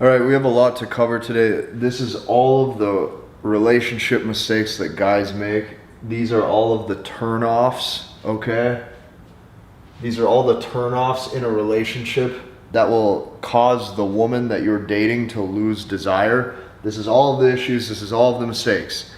All right, we have a lot to cover today. This is all of the relationship mistakes that guys make. These are all of the turnoffs, okay? These are all the turnoffs in a relationship that will cause the woman that you're dating to lose desire. This is all of the issues, this is all of the mistakes.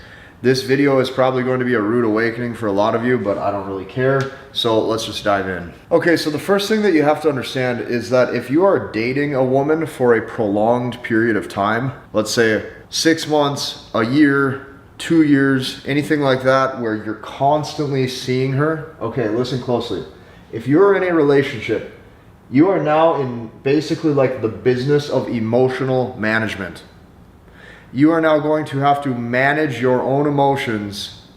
This video is probably going to be a rude awakening for a lot of you, but I don't really care. So let's just dive in. Okay, so the first thing that you have to understand is that if you are dating a woman for a prolonged period of time, let's say 6 months, a year, 2 years, anything like that, where you're constantly seeing her, okay, listen closely. If you're in a relationship, you are now in basically like the business of emotional management. You are now going to have to manage your own emotions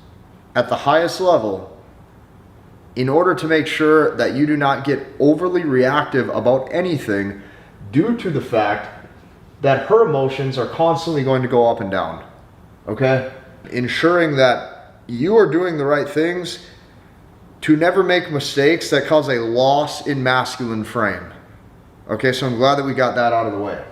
at the highest level in order to make sure that you do not get overly reactive about anything due to the fact that her emotions are constantly going to go up and down, okay? Ensuring that you are doing the right things to never make mistakes that cause a loss in masculine frame. Okay, so I'm glad that we got that out of the way.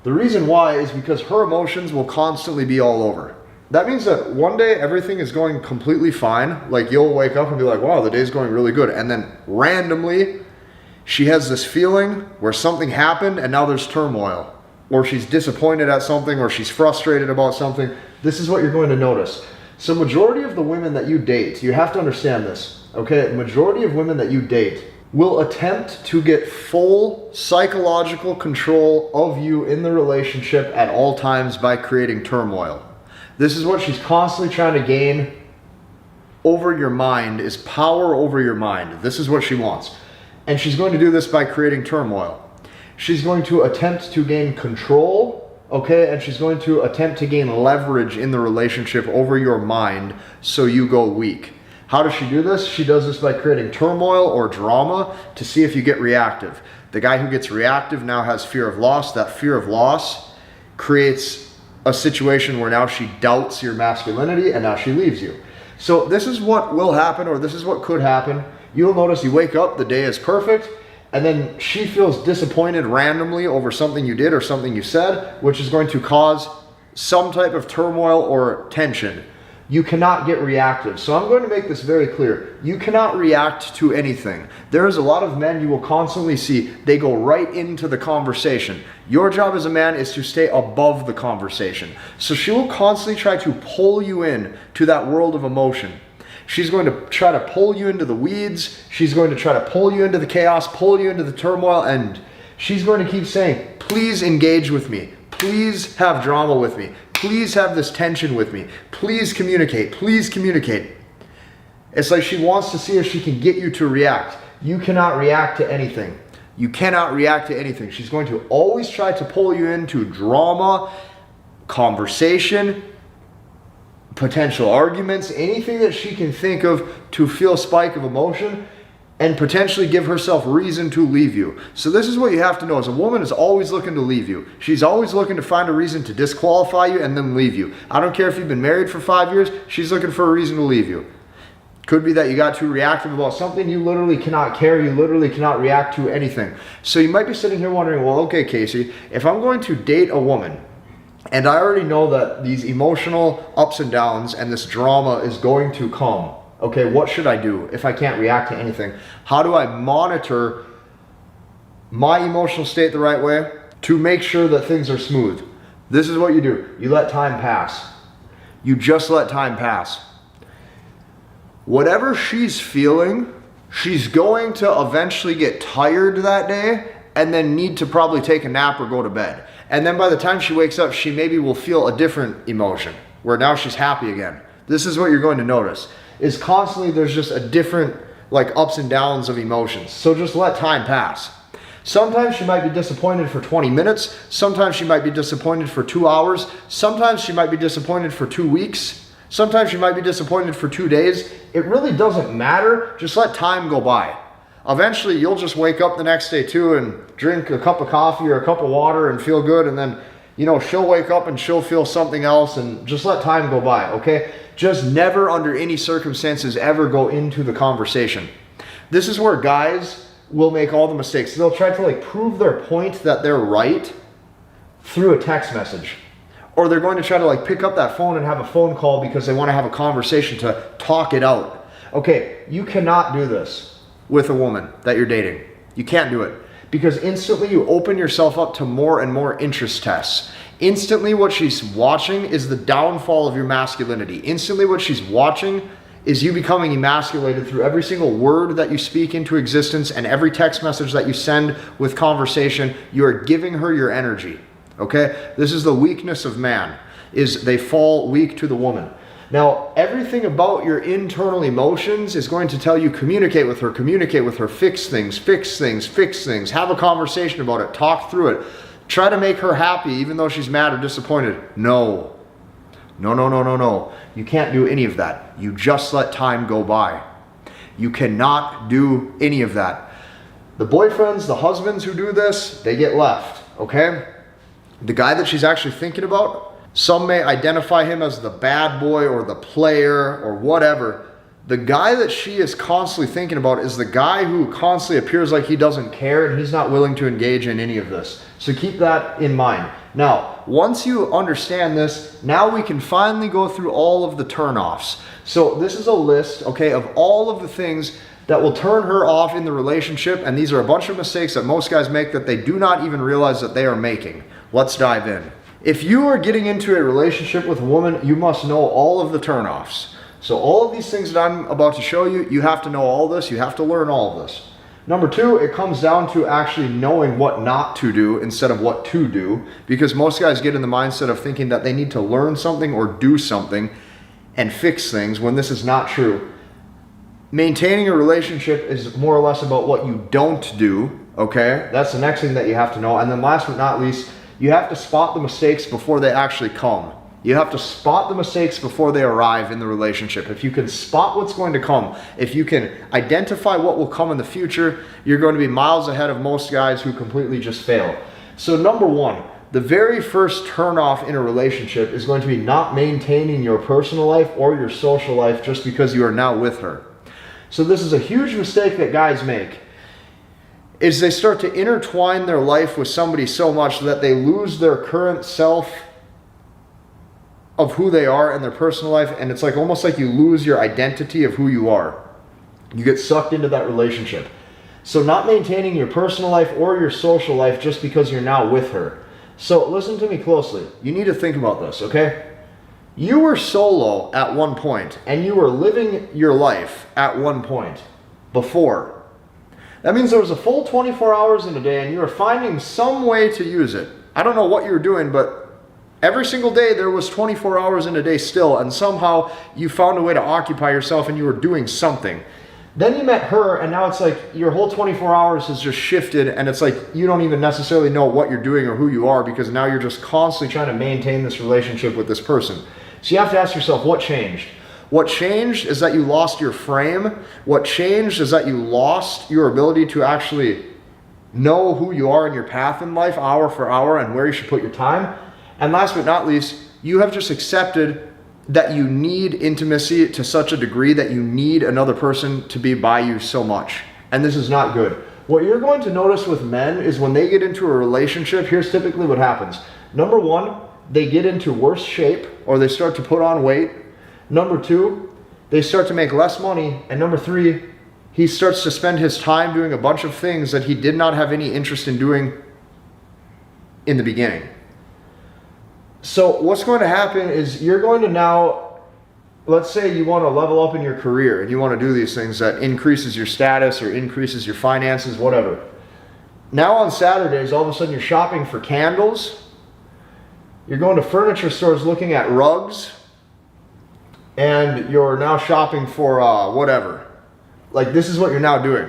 The reason why is because her emotions will constantly be all over. That means that one day everything is going completely fine. Like you'll wake up and be like, wow, the day's going really good. And then randomly, she has this feeling where something happened and now there's turmoil. Or she's disappointed at something, or she's frustrated about something. This is what you're going to notice. So majority of the women that you date, you have to understand this, okay? Majority of women that you date will attempt to get full psychological control of you in the relationship at all times by creating turmoil. This is what she's constantly trying to gain over your mind, is power over your mind. This is what she wants. And she's going to do this by creating turmoil. She's going to attempt to gain control, okay? And she's going to attempt to gain leverage in the relationship over your mind so you go weak. How does she do this? She does this by creating turmoil or drama to see if you get reactive. The guy who gets reactive now has fear of loss. That fear of loss creates a situation where now she doubts your masculinity and now she leaves you. So this is what will happen, or this is what could happen. You'll notice you wake up, the day is perfect, and then she feels disappointed randomly over something you did or something you said, which is going to cause some type of turmoil or tension. You cannot get reactive. So I'm going to make this very clear. You cannot react to anything. There's a lot of men you will constantly see, they go right into the conversation. Your job as a man is to stay above the conversation. So she will constantly try to pull you in to that world of emotion. She's going to try to pull you into the weeds. She's going to try to pull you into the chaos, pull you into the turmoil, and she's going to keep saying, please engage with me. Please have drama with me. Please have this tension with me. Please communicate. Please communicate. It's like she wants to see if she can get you to react. You cannot react to anything. You cannot react to anything. She's going to always try to pull you into drama, conversation, potential arguments, anything that she can think of to feel a spike of emotion and potentially give herself reason to leave you. So this is what you have to know, is a woman is always looking to leave you. She's always looking to find a reason to disqualify you and then leave you. I don't care if you've been married for 5 years, she's looking for a reason to leave you. Could be that you got too reactive about something. You literally cannot care. You literally cannot react to anything. So you might be sitting here wondering, well, okay, Casey, if I'm going to date a woman and I already know that these emotional ups and downs and this drama is going to come, okay, what should I do if I can't react to anything? How do I monitor my emotional state the right way to make sure that things are smooth? This is what you do. You let time pass. You just let time pass. Whatever she's feeling, she's going to eventually get tired that day and then need to probably take a nap or go to bed. And then by the time she wakes up, she maybe will feel a different emotion where now she's happy again. This is what you're going to notice, is constantly there's just a different like ups and downs of emotions. So just let time pass. Sometimes she might be disappointed for 20 minutes. Sometimes she might be disappointed for 2 hours. Sometimes she might be disappointed for 2 weeks. Sometimes you might be disappointed for 2 days. It really doesn't matter. Just let time go by. Eventually, you'll just wake up the next day too and drink a cup of coffee or a cup of water and feel good. And then, you know, she'll wake up and she'll feel something else, and just let time go by, okay? Just never under any circumstances ever go into the conversation. This is where guys will make all the mistakes. They'll try to like prove their point that they're right through a text message. Or they're going to try to like pick up that phone and have a phone call because they want to have a conversation to talk it out. Okay, you cannot do this with a woman that you're dating. You can't do it because instantly you open yourself up to more and more interest tests. Instantly what she's watching is the downfall of your masculinity. Instantly what she's watching is you becoming emasculated through every single word that you speak into existence and every text message that you send with conversation. You are giving her your energy. Okay, this is the weakness of man, is they fall weak to the woman. Now, everything about your internal emotions is going to tell you communicate with her, fix things, have a conversation about it, talk through it, try to make her happy even though she's mad or disappointed. No. You can't do any of that. You just let time go by. You cannot do any of that. The boyfriends, the husbands who do this, they get left, okay? The guy that she's actually thinking about, some may identify him as the bad boy or the player or whatever. The guy that she is constantly thinking about is the guy who constantly appears like he doesn't care and he's not willing to engage in any of this. So keep that in mind. Now, once you understand this, now we can finally go through all of the turnoffs. So this is a list, okay, of all of the things that will turn her off in the relationship, and these are a bunch of mistakes that most guys make that they do not even realize that they are making. Let's dive in. If you are getting into a relationship with a woman, you must know all of the turnoffs. So all of these things that I'm about to show you, you have to know all this, you have to learn all of this. Number two, it comes down to actually knowing what not to do instead of what to do, because most guys get in the mindset of thinking that they need to learn something or do something and fix things when this is not true. Maintaining a relationship is more or less about what you don't do, okay? That's the next thing that you have to know. And then last but not least, you have to spot the mistakes before they actually come. You have to spot the mistakes before they arrive in the relationship. If you can spot what's going to come, if you can identify what will come in the future, you're going to be miles ahead of most guys who completely just fail. So number one, the very first turnoff in a relationship is going to be not maintaining your personal life or your social life just because you are now with her. So this is a huge mistake that guys make, is they start to intertwine their life with somebody so much that they lose their current self of who they are in their personal life, and it's like almost like you lose your identity of who you are. You get sucked into that relationship. So not maintaining your personal life or your social life just because you're now with her. So listen to me closely. You need to think about this, okay? You were solo at one point, and you were living your life at one point before. That means there was a full 24 hours in a day, and you were finding some way to use it. I don't know what you were doing, but every single day there was 24 hours in a day still, and somehow you found a way to occupy yourself and you were doing something. Then you met her, and now it's like your whole 24 hours has just shifted, and it's like you don't even necessarily know what you're doing or who you are, because now you're just constantly trying to maintain this relationship with this person. So you have to ask yourself, what changed? What changed is that you lost your frame. What changed is that you lost your ability to actually know who you are in your path in life, hour for hour, and where you should put your time. And last but not least, you have just accepted that you need intimacy to such a degree that you need another person to be by you so much. And this is not good. What you're going to notice with men is when they get into a relationship, here's typically what happens. Number one, they get into worse shape, or they start to put on weight. Number two, they start to make less money. And number three, he starts to spend his time doing a bunch of things that he did not have any interest in doing in the beginning. So what's going to happen is you're going to now, let's say you want to level up in your career and you want to do these things that increases your status or increases your finances, whatever. Now on Saturdays, all of a sudden you're shopping for candles. You're going to furniture stores looking at rugs. And you're now shopping for whatever. Like, this is what you're now doing.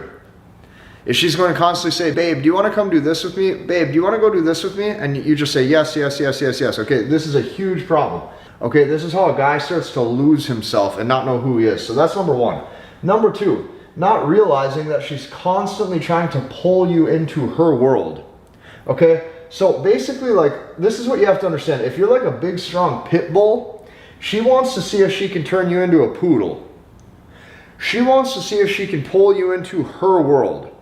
If she's going to constantly say, babe, do you want to come do this with me? Babe, do you want to go do this with me? And you just say, yes, yes, yes, yes, yes. Okay, this is a huge problem. Okay, this is how a guy starts to lose himself and not know who he is. So that's number one. Number two, not realizing that she's constantly trying to pull you into her world. Okay, so basically, like, this is what you have to understand. If you're like a big, strong pit bull, she wants to see if she can turn you into a poodle. She wants to see if she can pull you into her world.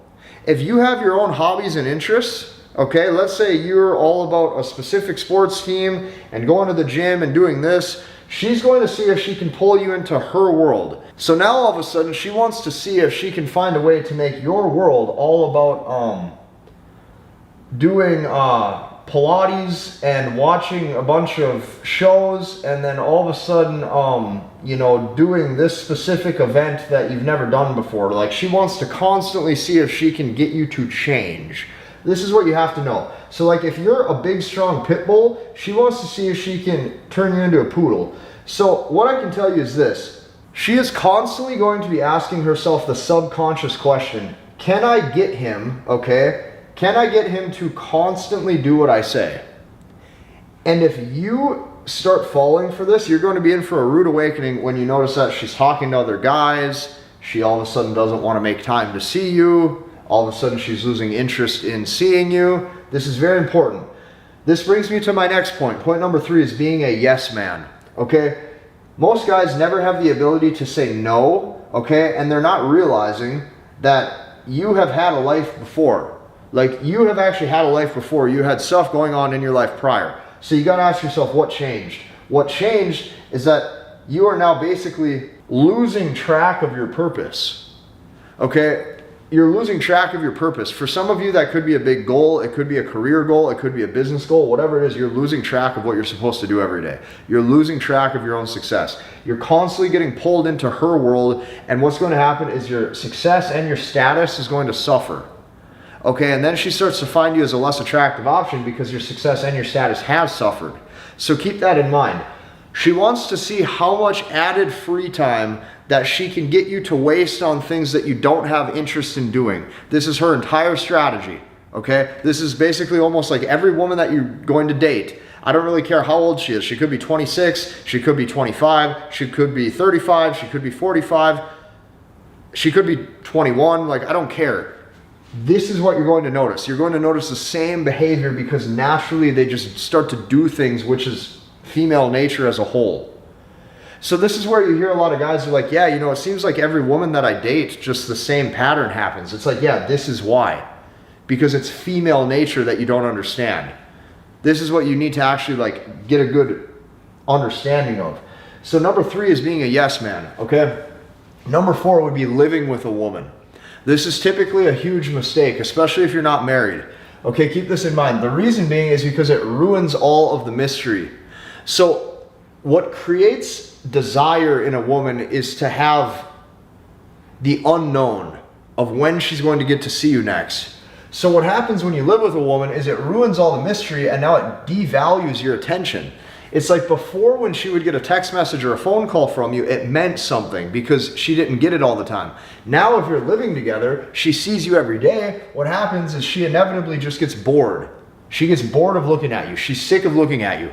If you have your own hobbies and interests, okay? Let's say you're all about a specific sports team and going to the gym and doing this. She's going to see if she can pull you into her world. So now all of a sudden she wants to see if she can find a way to make your world all about doing Pilates and watching a bunch of shows, and then all of a sudden doing this specific event that you've never done before. Like, she wants to constantly see if she can get you to change. This is what you have to know. So like, if you're a big strong pit bull, she wants to see if she can turn you into a poodle. So what I can tell you is this: she is constantly going to be asking herself the subconscious question, can I get him, okay? Can I get him to constantly do what I say? And if you start falling for this, you're going to be in for a rude awakening when you notice that she's talking to other guys. She all of a sudden doesn't want to make time to see you. All of a sudden she's losing interest in seeing you. This is very important. This brings me to my next point. Point number 3 is being a yes man, okay? Most guys never have the ability to say no, okay? And they're not realizing that you have had a life before. Like, you have actually had a life before. You had stuff going on in your life prior. So you got to ask yourself, what changed? What changed is that you are now basically losing track of your purpose. Okay? You're losing track of your purpose. For some of you, that could be a big goal. It could be a career goal. It could be a business goal. Whatever it is, you're losing track of what you're supposed to do every day. You're losing track of your own success. You're constantly getting pulled into her world, and what's going to happen is your success and your status is going to suffer. Okay, and then she starts to find you as a less attractive option because your success and your status have suffered. So keep that in mind. She wants to see how much added free time that she can get you to waste on things that you don't have interest in doing. This is her entire strategy, okay? This is basically almost like every woman that you're going to date. I don't really care how old she is. She could be 26, she could be 25, she could be 35, she could be 45, she could be 21, like, I don't care. This is what you're going to notice. You're going to notice the same behavior because naturally they just start to do things, which is female nature as a whole. So this is where you hear a lot of guys who are like, yeah, it seems like every woman that I date, just the same pattern happens. It's like, yeah, this is why. Because it's female nature that you don't understand. This is what you need to actually like get a good understanding of. So number 3 is being a yes man, okay? Number 4 would be living with a woman. This is typically a huge mistake, especially if you're not married. Okay, keep this in mind. The reason being is because it ruins all of the mystery. So what creates desire in a woman is to have the unknown of when she's going to get to see you next. So what happens when you live with a woman is it ruins all the mystery, and now it devalues your attention. It's like before, when she would get a text message or a phone call from you, it meant something because she didn't get it all the time. Now, if you're living together, she sees you every day. What happens is she inevitably just gets bored. She gets bored of looking at you. She's sick of looking at you.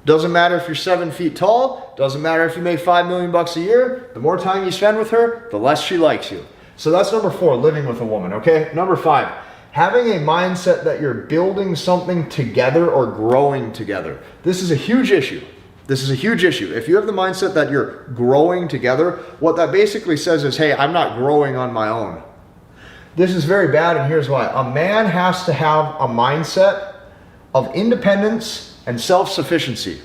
Doesn't matter if you're 7 feet tall. Doesn't matter if you make $5 million a year. The more time you spend with her, the less she likes you. So that's number 4, living with a woman, okay? Number 5. Having a mindset that you're building something together or growing together. This is a huge issue. This is a huge issue. If you have the mindset that you're growing together, what that basically says is, hey, I'm not growing on my own. This is very bad, and here's why. A man has to have a mindset of independence and self-sufficiency,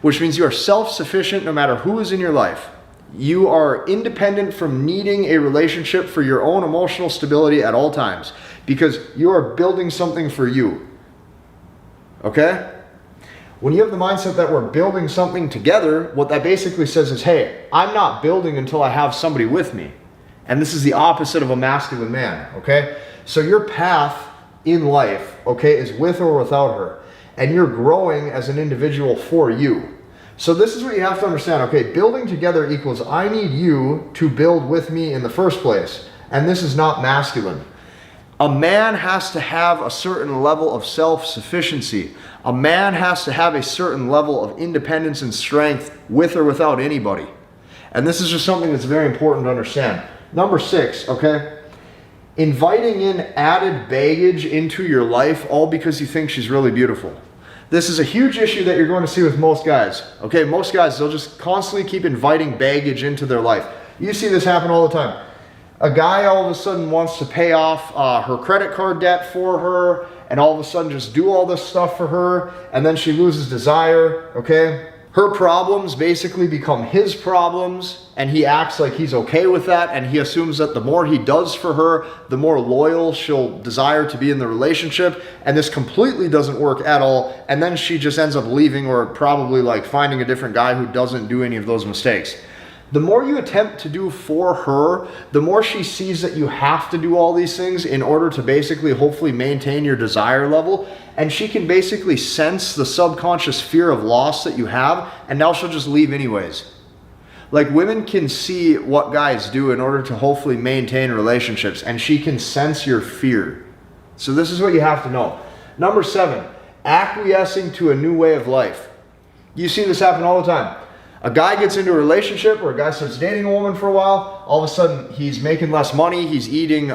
which means you are self-sufficient no matter who is in your life. You are independent from needing a relationship for your own emotional stability at all times because you are building something for you. Okay? When you have the mindset that we're building something together, what that basically says is, hey, I'm not building until I have somebody with me. And this is the opposite of a masculine man, okay? So your path in life, okay, is with or without her. And you're growing as an individual for you. So this is what you have to understand, okay? Building together equals I need you to build with me in the first place. And this is not masculine. A man has to have a certain level of self-sufficiency. A man has to have a certain level of independence and strength with or without anybody. And this is just something that's very important to understand. Number 6, okay? Inviting in added baggage into your life all because you think she's really beautiful. This is a huge issue that you're going to see with most guys. Okay, most guys, they'll just constantly keep inviting baggage into their life. You see this happen all the time. A guy all of a sudden wants to pay off her credit card debt for her, and all of a sudden just do all this stuff for her, and then she loses desire, okay? Her problems basically become his problems, and he acts like he's okay with that, and he assumes that the more he does for her, the more loyal she'll desire to be in the relationship, and this completely doesn't work at all, and then she just ends up leaving or probably like finding a different guy who doesn't do any of those mistakes. The more you attempt to do for her, the more she sees that you have to do all these things in order to basically hopefully maintain your desire level. And she can basically sense the subconscious fear of loss that you have, and now she'll just leave anyways. Like, women can see what guys do in order to hopefully maintain relationships, and she can sense your fear. So this is what you have to know. Number 7, acquiescing to a new way of life. You see this happen all the time. A guy gets into a relationship or a guy starts dating a woman for a while. All of a sudden, he's making less money. He's eating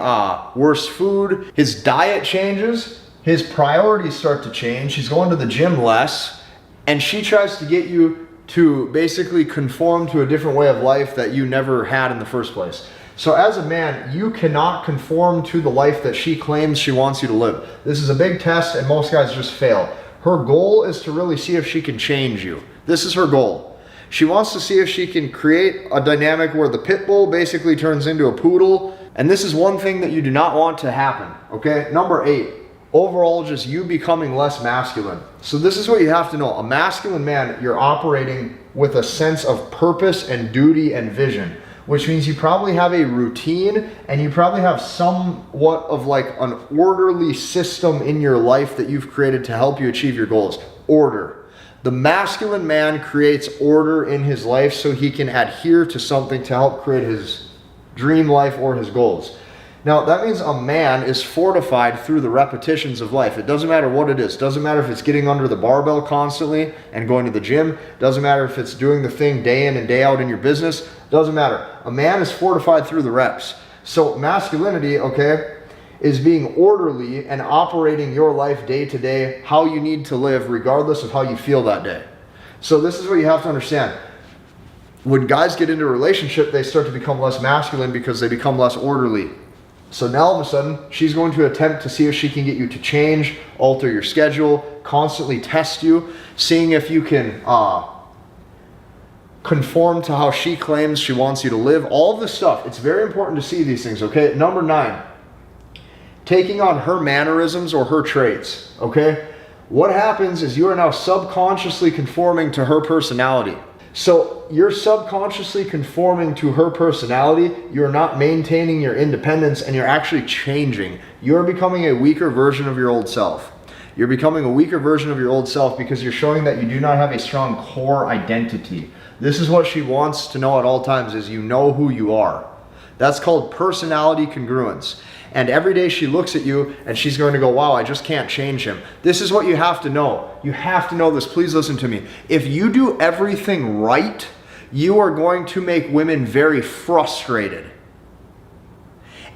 worse food. His diet changes. His priorities start to change. He's going to the gym less. And she tries to get you to basically conform to a different way of life that you never had in the first place. So as a man, you cannot conform to the life that she claims she wants you to live. This is a big test, and most guys just fail. Her goal is to really see if she can change you. This is her goal. She wants to see if she can create a dynamic where the pit bull basically turns into a poodle. And this is one thing that you do not want to happen, okay? Number 8, overall just you becoming less masculine. So this is what you have to know. A masculine man, you're operating with a sense of purpose and duty and vision, which means you probably have a routine and you probably have somewhat of like an orderly system in your life that you've created to help you achieve your goals. Order. The masculine man creates order in his life so he can adhere to something to help create his dream life or his goals. Now, that means a man is fortified through the repetitions of life. It doesn't matter what it is. It doesn't matter if it's getting under the barbell constantly and going to the gym. It doesn't matter if it's doing the thing day in and day out in your business. It doesn't matter. A man is fortified through the reps. So masculinity, okay, is being orderly and operating your life day to day, how you need to live regardless of how you feel that day. So this is what you have to understand. When guys get into a relationship, they start to become less masculine because they become less orderly. So now all of a sudden, she's going to attempt to see if she can get you to change, alter your schedule, constantly test you, seeing if you can conform to how she claims she wants you to live. All of this stuff, it's very important to see these things, okay? Number 9. Taking on her mannerisms or her traits, okay? What happens is you are now subconsciously conforming to her personality. So you're subconsciously conforming to her personality, you're not maintaining your independence, and you're actually changing. You're becoming a weaker version of your old self. You're becoming a weaker version of your old self because you're showing that you do not have a strong core identity. This is what she wants to know at all times, is you know who you are. That's called personality congruence. And every day she looks at you and she's going to go, wow, I just can't change him. This is what you have to know. You have to know this. Please listen to me. If you do everything right, you are going to make women very frustrated.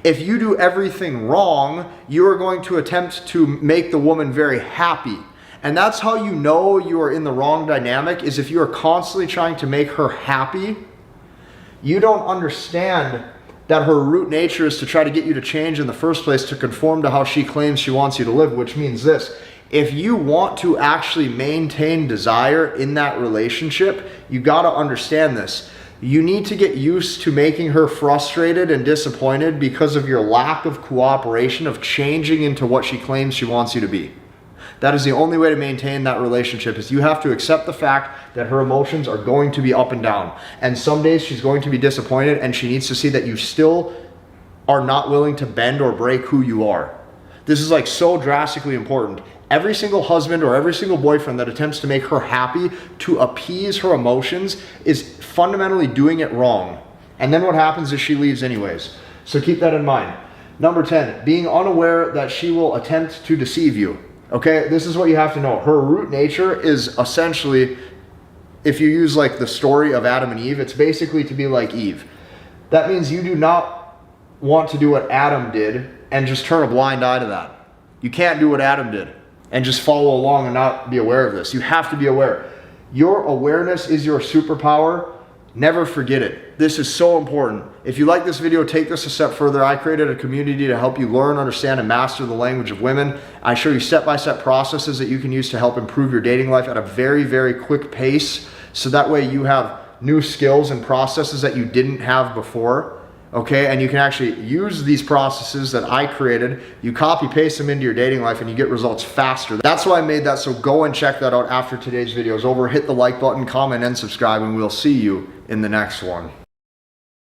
If you do everything wrong, you are going to attempt to make the woman very happy. And that's how you know you are in the wrong dynamic, is if you are constantly trying to make her happy. You don't understand that her root nature is to try to get you to change in the first place to conform to how she claims she wants you to live, which means this. If you want to actually maintain desire in that relationship, you got to understand this. You need to get used to making her frustrated and disappointed because of your lack of cooperation of changing into what she claims she wants you to be. That is the only way to maintain that relationship, is you have to accept the fact that her emotions are going to be up and down. And some days she's going to be disappointed, and she needs to see that you still are not willing to bend or break who you are. This is like so drastically important. Every single husband or every single boyfriend that attempts to make her happy to appease her emotions is fundamentally doing it wrong. And then what happens is she leaves anyways. So keep that in mind. Number 10, being unaware that she will attempt to deceive you. Okay, this is what you have to know. Her root nature is essentially, if you use like the story of Adam and Eve, it's basically to be like Eve. That means you do not want to do what Adam did and just turn a blind eye to that. You can't do what Adam did and just follow along and not be aware of this. You have to be aware. Your awareness is your superpower. Never forget it. This is so important. If you like this video, take this a step further. I created a community to help you learn, understand, and master the language of women. I show you step-by-step processes that you can use to help improve your dating life at a very, very quick pace. So that way you have new skills and processes that you didn't have before. Okay, and you can actually use these processes that I created. You copy paste them into your dating life and you get results faster. That's why I made that, so go and check that out after today's video is over. Hit the like button, comment, and subscribe, and we'll see you in the next one.